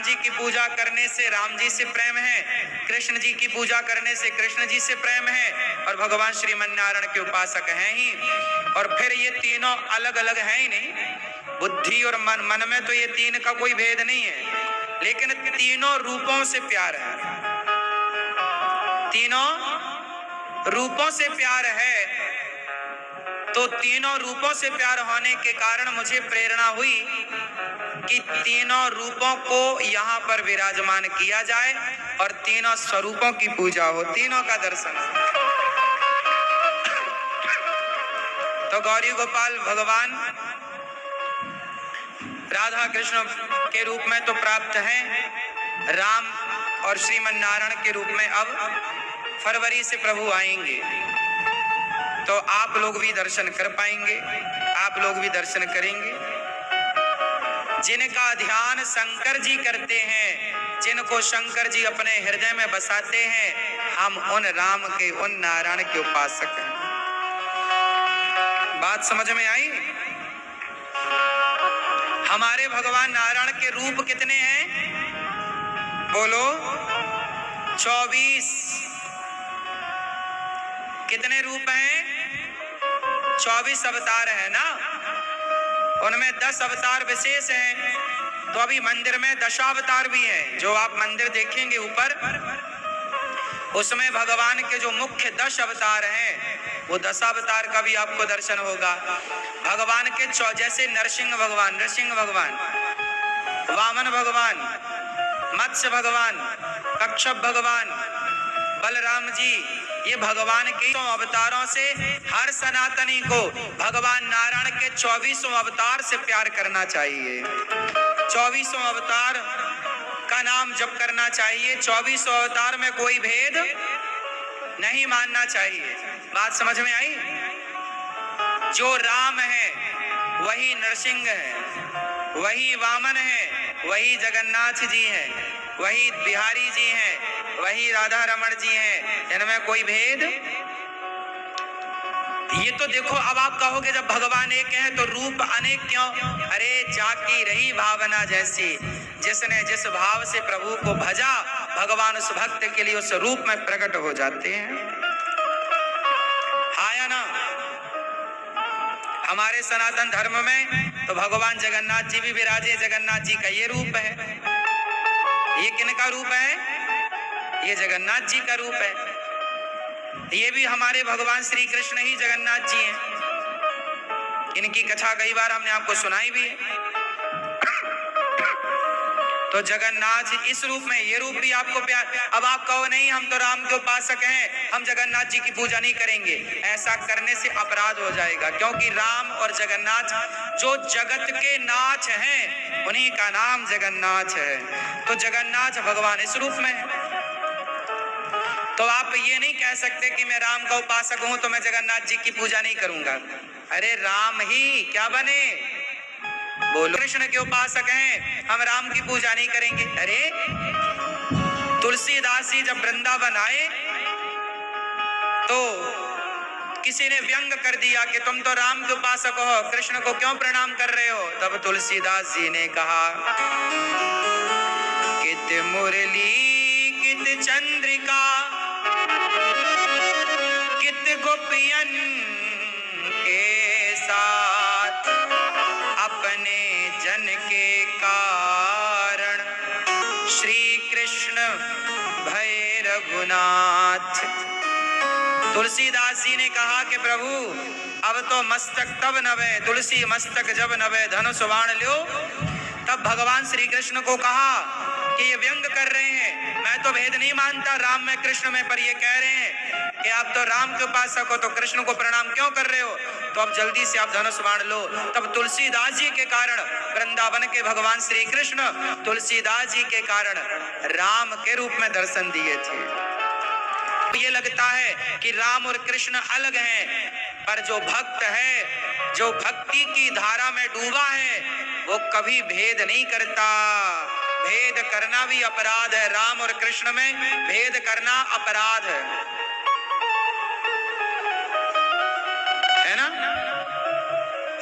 जी की पूजा करने से राम जी से प्रेम है, कृष्ण जी की पूजा करने से कृष्ण जी से प्रेम है, और भगवान श्रीमन्नारायण के उपासक हैं ही। और फिर ये तीनों अलग अलग हैं ही नहीं, बुद्धि और मन में तो ये तीन का कोई भेद नहीं है, लेकिन तीनों रूपों से प्यार है, तीनों रूपों से प्यार है। तो तीनों रूपों से प्यार होने के कारण मुझे प्रेरणा हुई कि तीनों रूपों को यहाँ पर विराजमान किया जाए और तीनों स्वरूपों की पूजा हो, तीनों का दर्शन हो। तो गौरी गोपाल भगवान राधा कृष्ण के रूप में तो प्राप्त हैं, राम और श्रीमन्नारायण के रूप में अब फरवरी से प्रभु आएंगे, तो आप लोग भी दर्शन कर पाएंगे, आप लोग भी दर्शन करेंगे। जिनका ध्यान शंकर जी करते हैं, जिनको शंकर जी अपने हृदय में बसाते हैं, हम उन राम के, उन नारायण के उपासक हैं। बात समझ में आई? हमारे भगवान नारायण के रूप कितने हैं? बोलो 24। कितने रूप हैं? 24 अवतार है ना, उनमें 10 अवतार विशेष हैं। तो अभी मंदिर में दशावतार भी हैं, जो आप मंदिर देखेंगे ऊपर, उसमें भगवान के जो मुख्य 10 अवतार हैं, वो 10 अवतार का भी आपको दर्शन होगा। भगवान के जैसे नरसिंह भगवान, नृसिंह भगवान, वामन भगवान, मत्स्य भगवान, कच्छप भगवान, बलराम जी, ये भगवान के अवतारों से हर सनातनी को भगवान नारायण के 24 अवतार से प्यार करना चाहिए। 24 अवतार का नाम जप करना चाहिए, 24 अवतार में कोई भेद नहीं मानना चाहिए। बात समझ में आई? जो राम है वही नरसिंह है, वही वामन है, वही जगन्नाथ जी है, वही बिहारी जी हैं, वही राधा रमण जी हैं, इनमें कोई भेद। ये तो देखो, अब आप कहोगे जब भगवान एक है तो रूप अनेक क्यों? अरे जाकी रही भावना जैसी, जिसने जिस भाव से प्रभु को भजा, भगवान उस भक्त के लिए उस रूप में प्रकट हो जाते हैं। हाँ या ना? हमारे सनातन धर्म में तो भगवान जगन्नाथ जी भी विराजे, जगन्नाथ जी का ये रूप है। ये किनका रूप है? ये जगन्नाथ जी का रूप है। ये भी हमारे भगवान श्री कृष्ण ही जगन्नाथ जी हैं। इनकी कथा कई बार हमने आपको सुनाई भी है। तो जगन्नाथ इस रूप में, ये रूप भी आपको प्यार। अब आप कहो नहीं हम तो राम के उपासक हैं, हम जगन्नाथ जी की पूजा नहीं करेंगे, ऐसा करने से अपराध हो जाएगा, क्योंकि राम और जगन्नाथ जो जगत के नाथ हैं, उन्हीं का नाम जगन्नाथ है। तो जगन्नाथ भगवान इस रूप में है। तो आप ये नहीं कह सकते कि मैं राम का उपासक हूं तो मैं जगन्नाथ जी की पूजा नहीं करूंगा। अरे राम ही क्या बने? बोलो कृष्ण के उपासक हैं, हम राम की पूजा नहीं करेंगे। अरे तुलसीदास जी जब वृंदावन आए तो किसी ने व्यंग कर दिया कि तुम तो राम के उपासक हो, कृष्ण को क्यों प्रणाम कर रहे हो? तब तुलसीदास जी ने कहा, कित मुरली कित चंद्रिका कित गोपियन के साथ, अपने जन के कारण श्री कृष्ण भय रघुनाथ। तुलसीदास जी ने कहा कि प्रभु अब तो मस्तक तब नवे, तुलसी मस्तक जब नवे धनुष बाण लो। तब भगवान श्री कृष्ण को कहा कि ये व्यंग कर रहे हैं, मैं तो भेद नहीं मानता राम में कृष्ण में, पर ये कह रहे हैं कि आप तो राम के उपासक हो तो कृष्ण को प्रणाम क्यों कर रहे हो? तो अब जल्दी से आप धनुष बाण लो। तब तुलसीदास जी के कारण वृंदावन के भगवान श्री कृष्ण तुलसीदास जी के कारण राम के रूप में दर्शन दिए थे। ये लगता है कि राम और कृष्ण अलग हैं, पर जो भक्त है, जो भक्ति की धारा में डूबा है, वो कभी भेद नहीं करता। भेद करना भी अपराध है, राम और कृष्ण में भेद करना अपराध है ना?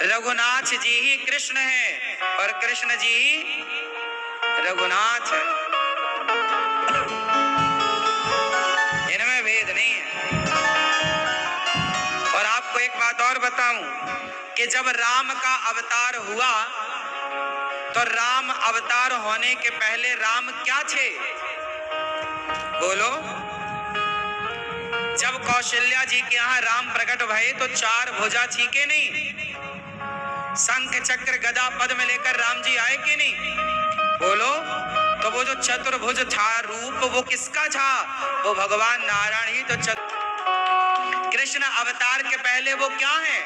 रघुनाथ जी ही कृष्ण हैं और कृष्ण जी ही रघुनाथ है, इनमें भेद नहीं है। और आपको एक बात और बताऊं कि जब राम का अवतार हुआ तो राम अवतार होने के पहले राम क्या थे? बोलो। जब कौशल्या जी के यहाँ राम प्रकट भये तो 4 भुजा थी के नहीं? शंख चक्र गदा पद्म लेकर राम जी आए कि नहीं? बोलो। तो वो जो चतुर्भुज था रूप, वो किसका था? वो भगवान नारायण ही तो कृष्ण अवतार के पहले वो क्या है?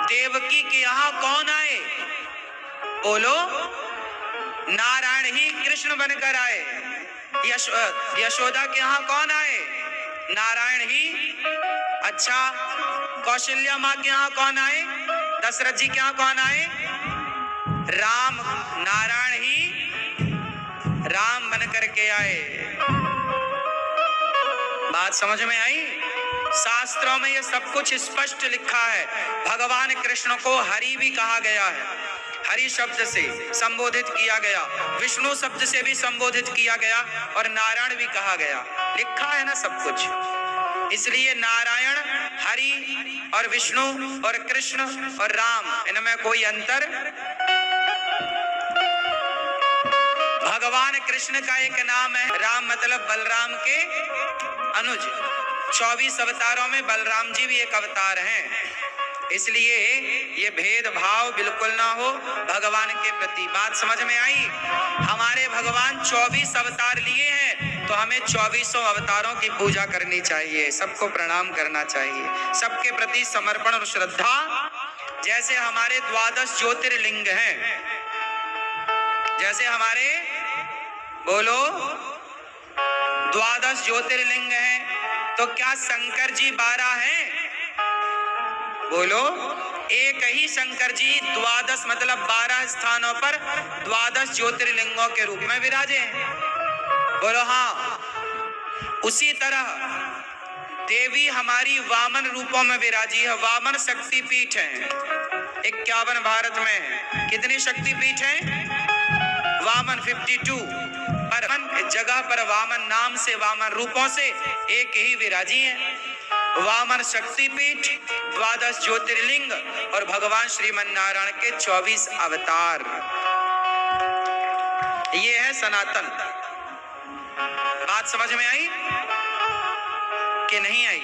देवकी के यहाँ कौन आए? बोलो। नारायण ही कृष्ण बनकर आए। यशोदा के यहाँ कौन आए? नारायण ही। अच्छा, कौशल्या माँ के यहाँ कौन आए? दशरथ जी के यहाँ कौन आए? राम, नारायण ही राम बन करके आए। बात समझ में आई? शास्त्रों में ये सब कुछ स्पष्ट लिखा है। भगवान कृष्ण को हरि भी कहा गया है, हरि शब्द से संबोधित किया गया, विष्णु शब्द से भी संबोधित किया गया और नारायण भी कहा गया। लिखा है ना सब कुछ। इसलिए नारायण, हरि और विष्णु और कृष्ण और राम, इनमें कोई अंतर। भगवान कृष्ण का एक नाम है राम, मतलब बलराम के अनुज। 24 अवतारों में बलराम जी भी एक अवतार हैं। इसलिए ये भेदभाव बिल्कुल ना हो भगवान के प्रति। बात समझ में आई? हमारे भगवान 24 अवतार लिए हैं तो हमें 24 अवतारों की पूजा करनी चाहिए, सबको प्रणाम करना चाहिए, सबके प्रति समर्पण और श्रद्धा। जैसे हमारे 12 ज्योतिर्लिंग हैं, जैसे हमारे, बोलो, 12 ज्योतिर्लिंग हैं, तो क्या शंकर जी 12 हैं? बोलो। एक ही शंकर जी 12 मतलब 12 स्थानों पर 12 ज्योतिर्लिंगों के रूप में विराजे हैं। बोलो हाँ। उसी तरह देवी हमारी वामन रूपों में विराजी है। वामन शक्ति पीठ है, 51 भारत में है। कितनी शक्ति पीठ है? वामन 52। पर जगह पर वामन नाम से, वामन रूपों से एक ही विराजी है। वामन शक्तिपीठ, 12 ज्योतिर्लिंग और भगवान श्रीमन नारायण के 24 अवतार। ये है सनातन। बात समझ में आई कि नहीं आई?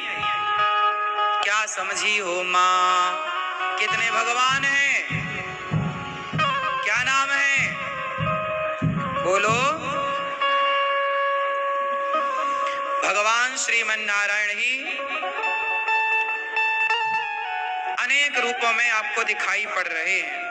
क्या समझी हो माँ? कितने भगवान हैं? क्या नाम है? बोलो। भगवान श्रीमन नारायण ही अनेक रूपों में आपको दिखाई पड़ रहे हैं।